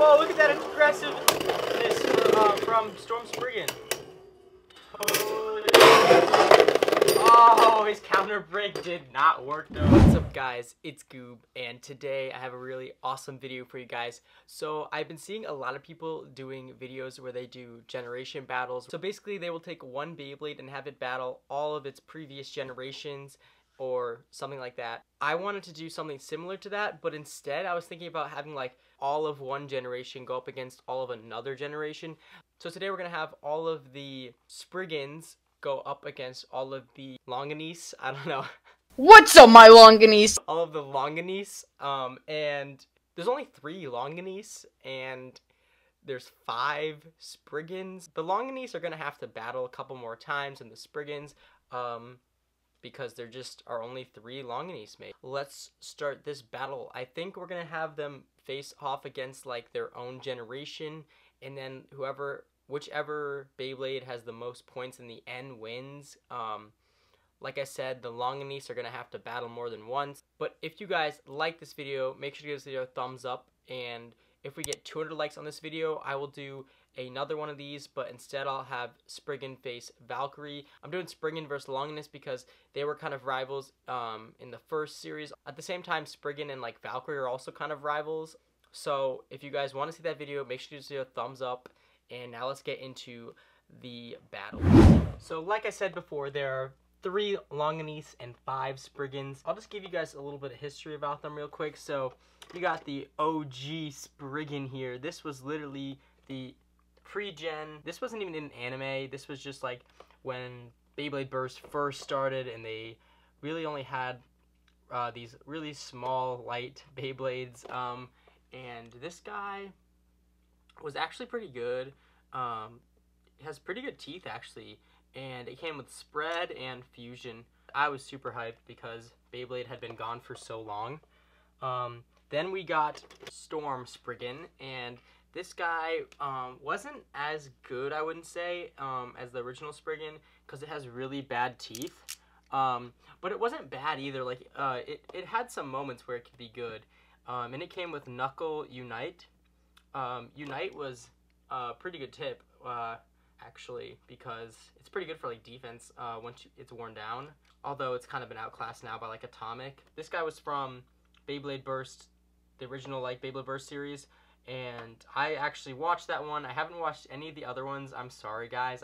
Whoa, look at that aggressiveness from Storm Spriggan. Oh, his counter break did not work though. What's up guys, it's Goob, and today I have a really awesome video for you guys. So I've been seeing a lot of people doing videos where they do generation battles. So basically they will take one Beyblade and have it battle all of its previous generations or something like that. I wanted to do something similar to that, but instead I was thinking about having like all of one generation go up against all of another generation. So today we're gonna have all of the Spriggans go up against all of the Longinus. I don't know. What's up, my Longinus? All of the Longinus. And there's only 3 Longinus, and there's 5 Spriggans. The Longinus are gonna have to battle a couple more times than the Spriggans, because there just are only 3 Longinus made. Let's start this battle. I think we're gonna have them face off against like their own generation, and then whichever Beyblade has the most points in the end wins. Like I said, the Longinus are going to have to battle more than once. But if you guys like this video, make sure to give this video a thumbs up. And if we get 200 likes on this video, I will do another one of these. But instead, I'll have Spriggan face Valkyrie. I'm doing Spriggan versus Longinus because they were kind of rivals in the first series. At the same time, Spriggan and like Valkyrie are also kind of rivals. So if you guys want to see that video, make sure to give this video a thumbs up. And now let's get into the battle. So like I said before, there are 3 Longinus and 5 Spriggans. I'll just give you guys a little bit of history about them real quick. So you got the OG Spriggan here. This was literally the pre-gen. This wasn't even in anime. This was just like when Beyblade Burst first started, and they really only had these really small, light Beyblades. And this guy was actually pretty good. It has pretty good teeth actually, and it came with spread and fusion. I was super hyped because Beyblade had been gone for so long. Then we got Storm Spriggan, and this guy wasn't as good, I wouldn't say, as the original Spriggan, because it has really bad teeth. But it wasn't bad either. Like it had some moments where it could be good. And it came with Knuckle Unite. Unite was a pretty good tip, actually, because it's pretty good for like defense once it's worn down. Although it's kind of been outclassed now by like Atomic. This guy was from Beyblade Burst, the original like Beyblade Burst series, and I actually watched that one. I haven't watched any of the other ones. I'm sorry guys.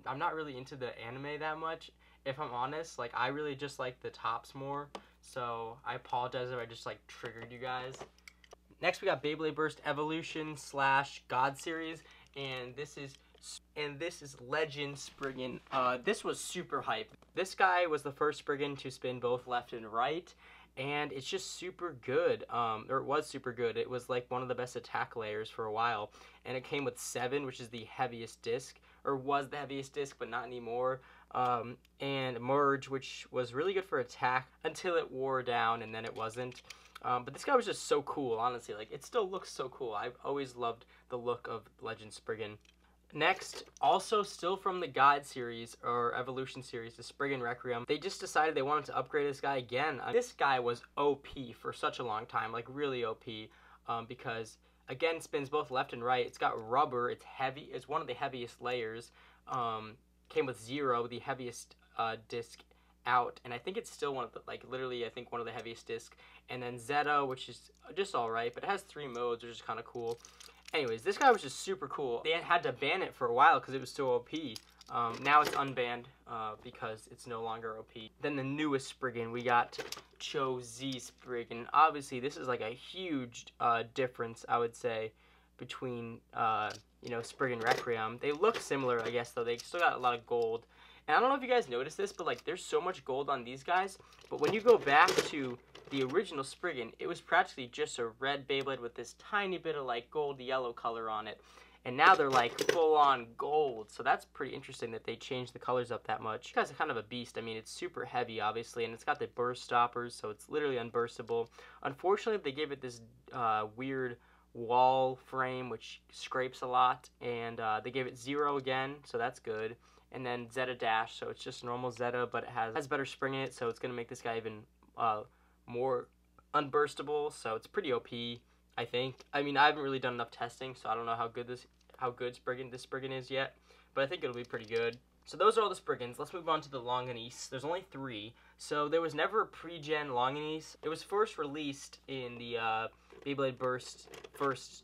I'm not really into the anime that much, if I'm honest. Like I really just like the tops more. So I apologize if I just like triggered you guys. Next, we got Beyblade Burst Evolution / God Series, and this is Legend Spriggan. This was super hype. This guy was the first Spriggan to spin both left and right, and it's just super good. Or it was super good. It was like one of the best attack layers for a while, and it came with 7, which is the heaviest disc, or was the heaviest disc, but not anymore. And Merge, which was really good for attack until it wore down, and then it wasn't. But this guy was just so cool, honestly. Like, it still looks so cool. I've always loved the look of Legend Spriggan. Next, also still from the God series, or Evolution series, the Spriggan Requiem. They just decided they wanted to upgrade this guy again. This guy was OP for such a long time, like really OP, because, again, spins both left and right. It's got rubber. It's heavy. It's one of the heaviest layers. Came with 0, the heaviest disc out, and I think it's still one of the, like, literally I think one of the heaviest discs. And then Zeta, which is just alright, but it has 3 modes, which is kind of cool. Anyways, this guy was just super cool. They had to ban it for a while because it was so OP. Now it's unbanned because it's no longer OP. Then the newest Spriggan, we got Cho Z Spriggan. Obviously, this is like a huge difference, I would say, between you know, Spriggan Requiem. They look similar, I guess, though. They still got a lot of gold. And I don't know if you guys noticed this, but like there's so much gold on these guys. But when you go back to the original Spriggan, it was practically just a red Beyblade with this tiny bit of like gold yellow color on it. And now they're like full on gold. So that's pretty interesting that they changed the colors up that much. This guy's kind of a beast. I mean, it's super heavy, obviously, and it's got the burst stoppers, so it's literally unburstable. Unfortunately, they gave it this weird wall frame, which scrapes a lot, and they gave it 0 again, so that's good. And then Zeta Dash, so it's just normal Zeta, but it has better spring in it, so it's going to make this guy even more unburstable, so it's pretty OP. I think. I mean, I haven't really done enough testing, so I don't know how good this Spriggan is yet, but I think it'll be pretty good. So those are all the Spriggans. Let's move on to the Longinus. There's only 3. So there was never a pre-gen Longinus. It was first released in the Beyblade Burst first,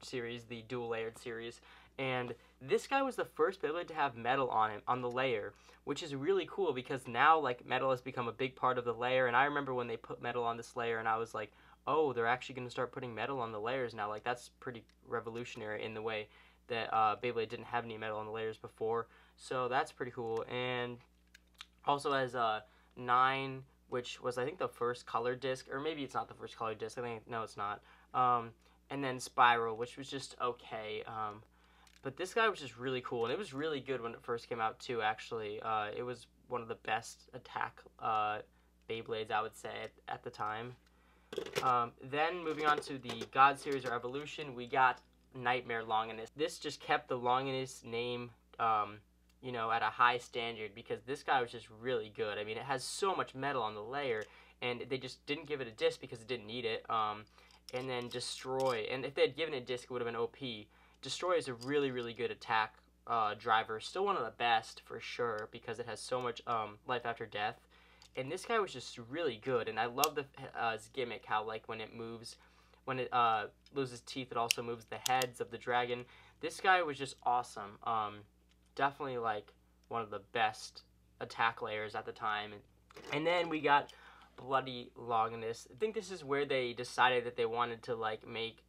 series, the dual-layered series. And this guy was the first Beyblade to have metal on him, on the layer, which is really cool because now, like, metal has become a big part of the layer. And I remember when they put metal on this layer, and I was like, oh, they're actually going to start putting metal on the layers now. Like, that's pretty revolutionary in the way that Beyblade didn't have any metal on the layers before. So that's pretty cool. And also has 9, which was, I think, the first color disc. Or maybe it's not the first color disc. No, it's not. And then Spiral, which was just okay. But this guy was just really cool. And it was really good when it first came out, too, actually. It was one of the best attack Beyblades, I would say, at the time. Then, moving on to the God Series or Evolution, we got Nightmare Longinus. This just kept the Longinus name, at a high standard because this guy was just really good. I mean, it has so much metal on the layer, and they just didn't give it a disc because it didn't need it. And then Destroy, and if they had given it a disc, it would have been OP. Destroy is a really, really good attack driver. Still one of the best, for sure, because it has so much life after death. And this guy was just really good, and I love his gimmick, how, like, when it moves, when it loses teeth, it also moves the heads of the dragon. This guy was just awesome. Definitely, like, one of the best attack layers at the time. And then we got Bloody Longinus. I think this is where they decided that they wanted to, like, make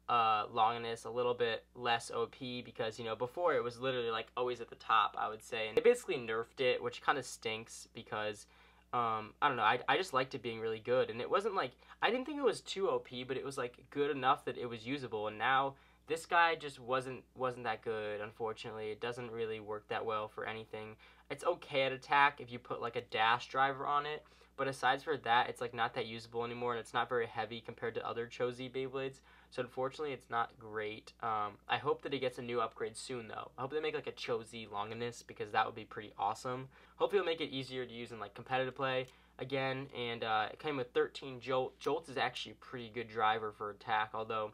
Longinus a little bit less OP because, before it was literally, like, always at the top, I would say. And they basically nerfed it, which kind of stinks because I don't know, I just liked it being really good, and it wasn't like, I didn't think it was too OP, but it was, like, good enough that it was usable, and now this guy just wasn't that good, unfortunately. It doesn't really work that well for anything. It's okay at attack if you put, like, a dash driver on it, but aside from that, it's, like, not that usable anymore, and it's not very heavy compared to other Cho-Z Beyblades, so unfortunately, it's not great. I hope that it gets a new upgrade soon, though. I hope they make, like, a Cho-Z Longinus, because that would be pretty awesome. Hopefully, it'll make it easier to use in, like, competitive play again, and it came with 13 Jolt. Jolt is actually a pretty good driver for attack, although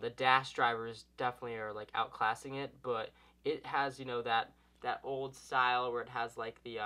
the dash drivers definitely are, like, outclassing it, but it has, that old style where it has, like, the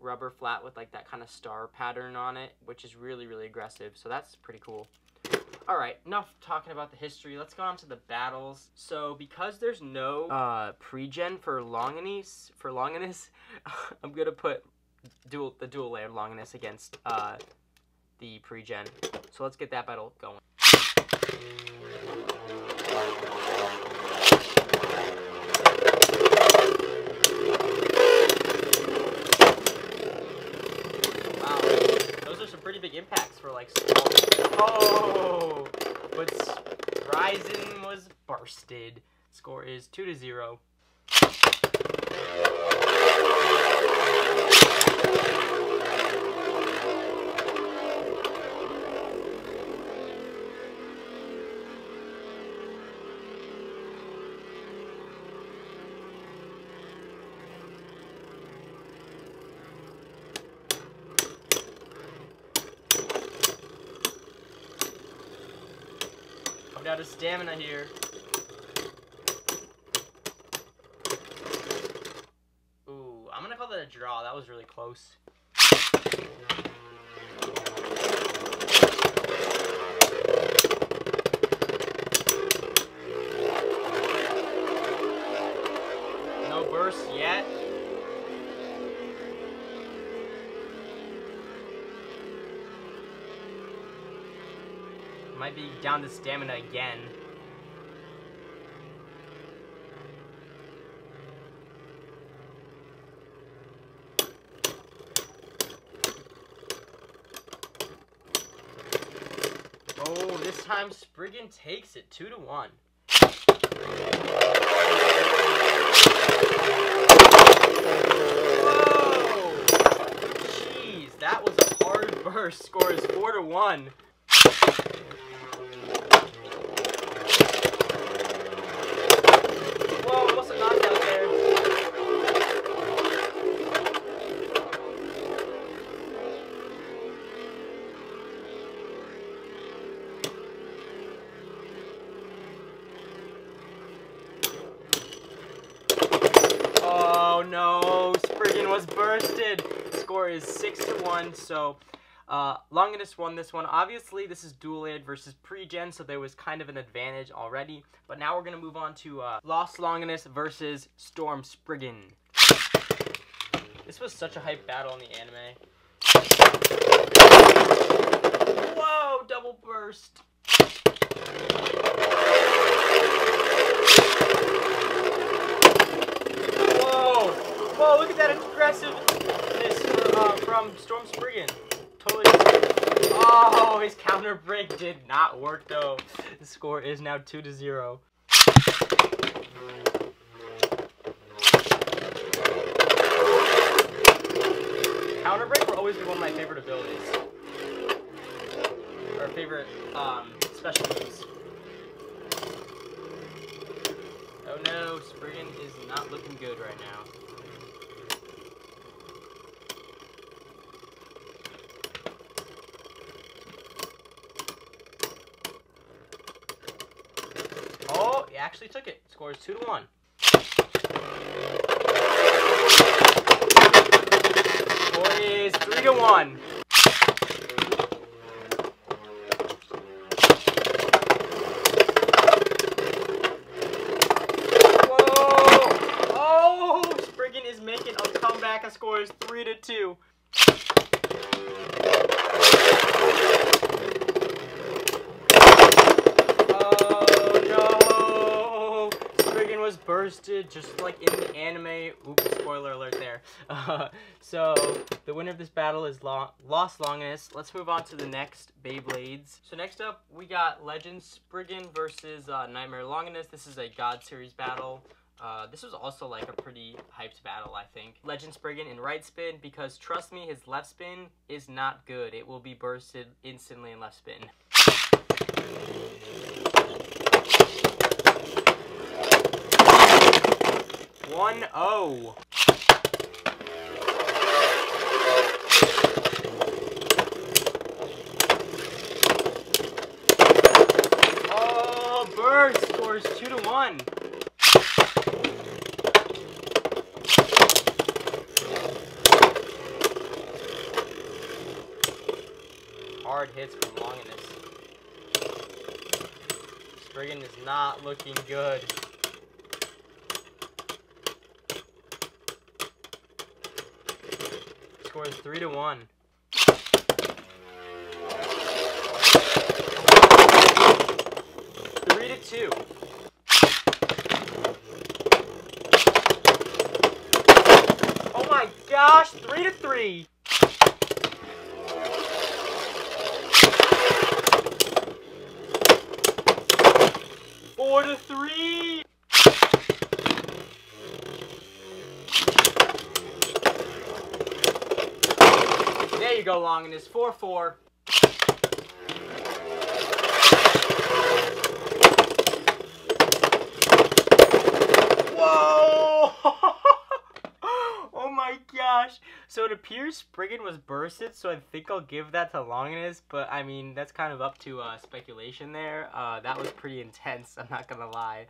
rubber flat with, like, that kind of star pattern on it, which is really, really aggressive, so that's pretty cool. Alright, enough talking about the history. Let's go on to the battles. So, because there's no pre-gen for Longinus, I'm going to put the dual-layered Longinus against the pre-gen. So let's get that battle going. Wow, those are some pretty big impacts for, like, small. Oh, but Spriggan was bursted. Score is 2-0. Out of stamina here. Ooh, I'm gonna call that a draw. That was really close. No burst yet. Might be down to stamina again. Oh, this time Spriggan takes it 2-1. Whoa! Jeez, that was a hard burst. Score is 4-1. Oh no, Spriggan was bursted. Score is 6-1, so Longinus won this one. Obviously, this is dual aid versus pre-gen, so there was kind of an advantage already. But now we're going to move on to Lost Longinus versus Storm Spriggan. This was such a hype battle in the anime. Whoa, double burst. Whoa, whoa, look at that aggressiveness from Storm Spriggan. Totally. Oh, his counter break did not work though. The score is now 2-0. Counter break will always be one of my favorite abilities. Or favorite special moves. Oh no, Spriggan is not looking good right now. Oh, he actually took it. Score is 2-1. Score is 3-1. Making a comeback and scores 3-2. Oh no! Spriggan was bursted just like in the anime. Oops, spoiler alert there. So the winner of this battle is Lost Longinus. Let's move on to the next Beyblades. So next up we got Legend Spriggan versus Nightmare Longinus. This is a God Series battle. This was also like a pretty hyped battle, I think. Legend Spriggan in right spin, because trust me, his left spin is not good. It will be bursted instantly in left spin. One oh. Oh, burst scores 2-1. Hard hits from Longinus. Spriggan is not looking good. Score is 3-1. Three to 2. Oh my gosh, 3-3. 4-3. There you go, Longinus. 4-4. Whoa! Oh my gosh. So it appears Spriggan was bursted, so I think I'll give that to Longinus, but I mean, that's kind of up to speculation there. That was pretty intense, I'm not gonna lie.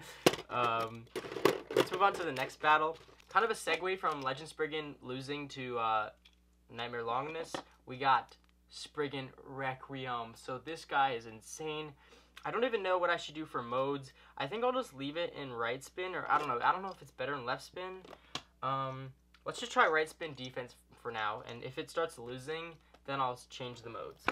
Let's move on to the next battle. Kind of a segue from Legend Spriggan losing to Nightmare Longinus. We got Spriggan Requiem. So this guy is insane. I don't even know what I should do for modes. I think I'll just leave it in right spin, or I don't know. I don't know if it's better in left spin. Let's just try right spin defense for now, and if it starts losing, then I'll change the modes.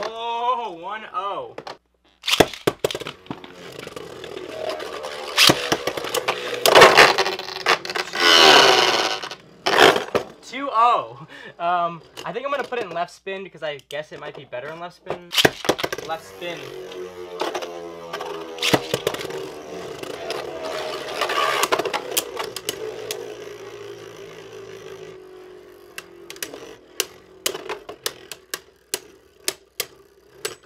Oh, 1-0. 2-0. I think I'm gonna put it in left spin because I guess it might be better in left spin. Left spin.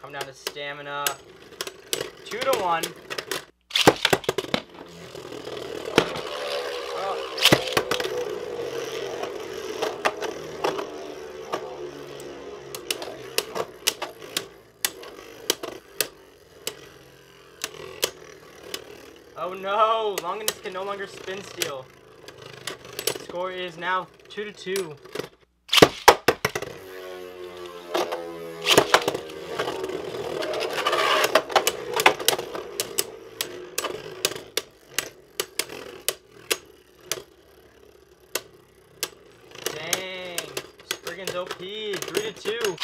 Come down to stamina. 2-1. Oh no, Longinus can no longer spin steal. Score is now 2-2. Dang, Spriggan's OP, 3-2.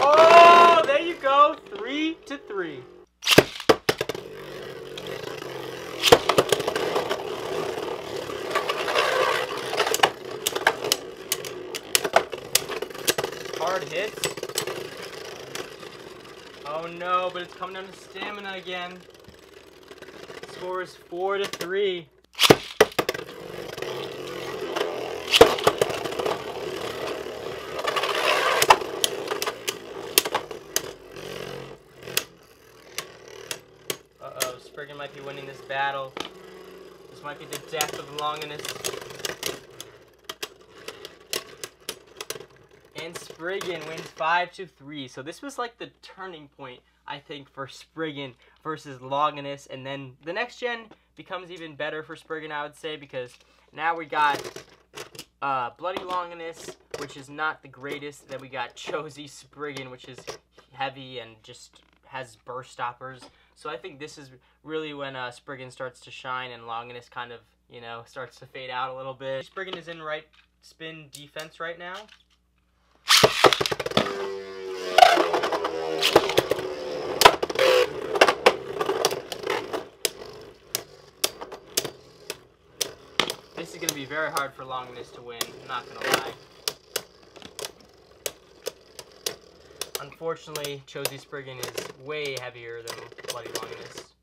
Oh, there you go, 3-3. Hard hits. Oh no, but it's coming down to stamina again. Score is 4-3. Uh-oh, Spriggan might be winning this battle. This might be the death of Longinus. And Spriggan wins 5-3. So this was like the turning point, I think, for Spriggan versus Longinus. And then the next gen becomes even better for Spriggan, I would say, because now we got Bloody Longinus, which is not the greatest. Then we got Chozy Spriggan, which is heavy and just has burst stoppers. So I think this is really when Spriggan starts to shine and Longinus kind of, you know, starts to fade out a little bit. Spriggan is in right spin defense right now. This is going to be very hard for Longinus to win, not going to lie. Unfortunately, Chozy Spriggan is way heavier than Bloody Longinus.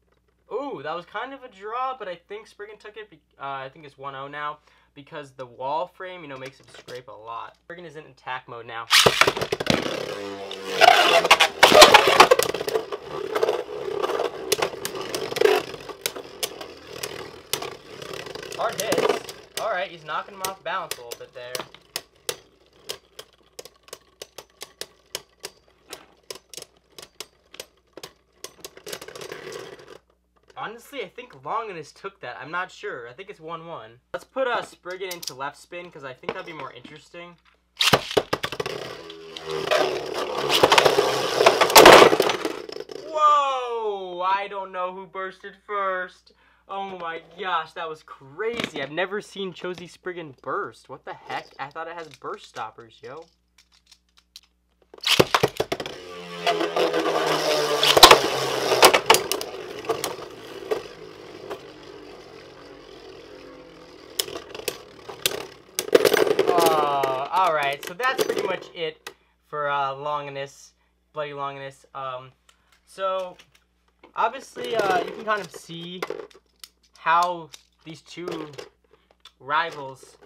Ooh, that was kind of a draw, but I think Spriggan took it. I think it's 1-0 now because the wall frame, you know, makes him scrape a lot. Spriggan is in attack mode now. Hard hits. Alright, he's knocking him off balance a little bit there. Honestly, I think Longinus took that. I'm not sure. I think it's 1-1. Let's put Spriggan into left spin because I think that'd be more interesting. Whoa! I don't know who bursted first. Oh my gosh, that was crazy. I've never seen Chozy Spriggan burst. What the heck? I thought it has burst stoppers, yo. Alright, so that's pretty much it for Longinus, Bloody Longinus. So, obviously, you can kind of see how these two rivals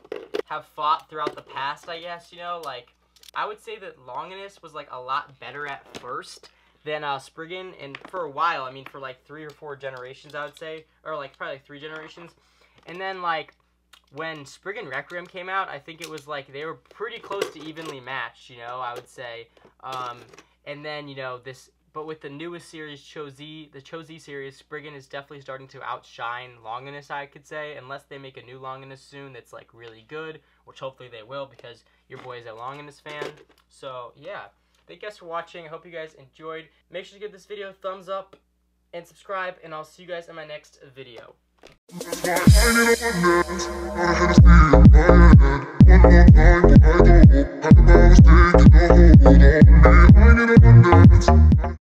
have fought throughout the past, I guess, you know? Like, I would say that Longinus was, like, a lot better at first than Spriggan, and for a while, I mean, for, like, 3 or 4 generations, I would say, or, like, probably 3 generations, and then, like, when Spriggan Requiem came out, I think it was like they were pretty close to evenly matched, you know, I would say. And then, you know, but with the newest series, the Chozy series, Spriggan is definitely starting to outshine Longinus, I could say, unless they make a new Longinus soon that's like really good, which hopefully they will because your boy is a Longinus fan. So, yeah. Thank you guys for watching. I hope you guys enjoyed. Make sure to give this video a thumbs up and subscribe, and I'll see you guys in my next video.